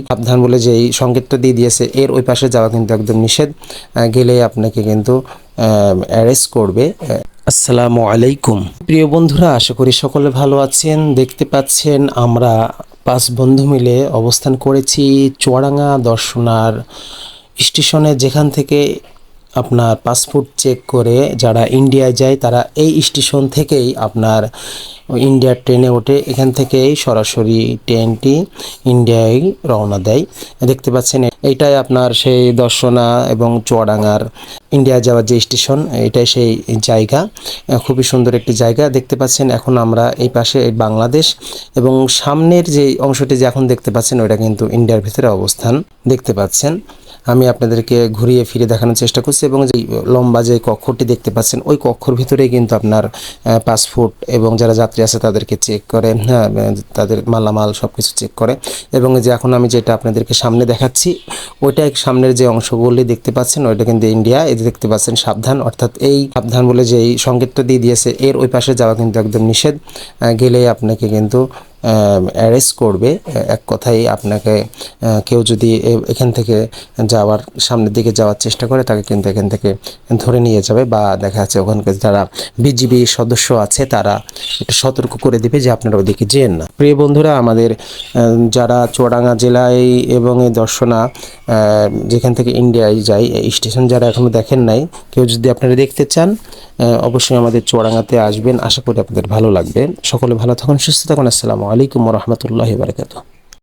সাবধান বলে যে এই সংকেতটা দিয়ে দিয়েছে, এর ওই পাশে যাওয়া কিন্তু একদম নিষেধ। গেলে আপনাকে কিন্তু অ্যারেস্ট করবে। আসসালামু আলাইকুম প্রিয় বন্ধুরা, আশা করি সকলে ভালো আছেন। দেখতে পাচ্ছেন আমরা 5 বন্ধু মিলে অবস্থান করেছি চুয়াডাঙ্গা দর্শনার স্টেশনে, যেখান থেকে আপনার পাসপোর্ট চেক করে যারা ইন্ডিয়ায় যায় তারা এই স্টেশন থেকেই আপনার ইন্ডিয়ার ট্রেনে ওঠে। এখান থেকেই সরাসরি ট্রেনটি ইন্ডিয়ায় রওনা দেয়। দেখতে পাচ্ছেন এইটাই আপনার সেই দর্শনা এবং চুয়াডাঙ্গার ইন্ডিয়া যাওয়ার যে স্টেশন, এটাই সেই জায়গা। খুবই সুন্দর একটি জায়গা। দেখতে পাচ্ছেন এখন আমরা এই পাশে বাংলাদেশ, এবং সামনের যে অংশটি যে এখন দেখতে পাচ্ছেন ওইটা কিন্তু ইন্ডিয়ার ভিতরে অবস্থান দেখতে পাচ্ছেন। আমি আপনাদেরকে ঘুরিয়ে ফিরে দেখানোর চেষ্টা করছি, এবং যে লম্বা যে কক্ষটি দেখতে পাচ্ছেন ওই কক্ষর ভিতরেই কিন্তু আপনার পাসপোর্ট এবং যারা যাত্রী আছে তাদেরকে চেক করে, হ্যাঁ, তাদের মালামাল সব কিছু চেক করে। এবং যে এখন আমি যেটা আপনাদেরকে সামনে দেখাচ্ছি ওইটাই সামনের যে অংশগুলি দেখতে পাচ্ছেন ওইটা কিন্তু ইন্ডিয়া। এই যে দেখতে পাচ্ছেন সাবধান, অর্থাৎ এই সাবধান বলে যে এই সংকেতটা দিয়ে দিয়েছে, এর ওই পাশে যাওয়া কিন্তু একদম নিষেধ। গেলে আপনাকে কিন্তু অ্যারেস্ট করবে। এক কথায় আপনাকে কেউ যদি এখান থেকে যাওয়ার সামনের দিকে যাওয়ার চেষ্টা করে তাকে কিন্তু এখান থেকে ধরে নিয়ে যাবে, বা দেখা যাচ্ছে ওখানকার যারা বিজিবি সদস্য আছে তারা একটু সতর্ক করে দিবে যে আপনারা ওদিকে যেন না। প্রিয় বন্ধুরা, আমাদের যারা চুয়াডাঙ্গা জেলায় এবং এই দর্শনা যেখান থেকে ইন্ডিয়ায় যায় এই স্টেশন যারা এখনও দেখেন নাই, কেউ যদি আপনারা দেখতে চান অবশ্যই আমাদের চুয়াডাঙ্গাতে আসবেন। আশা করি আপনাদের ভালো লাগবে। সকলে ভালো থাকুন, সুস্থ থাকুন। আসসালামু আলাইকুম ওয়া রাহমাতুল্লাহি ওয়া বারাকাতুহু।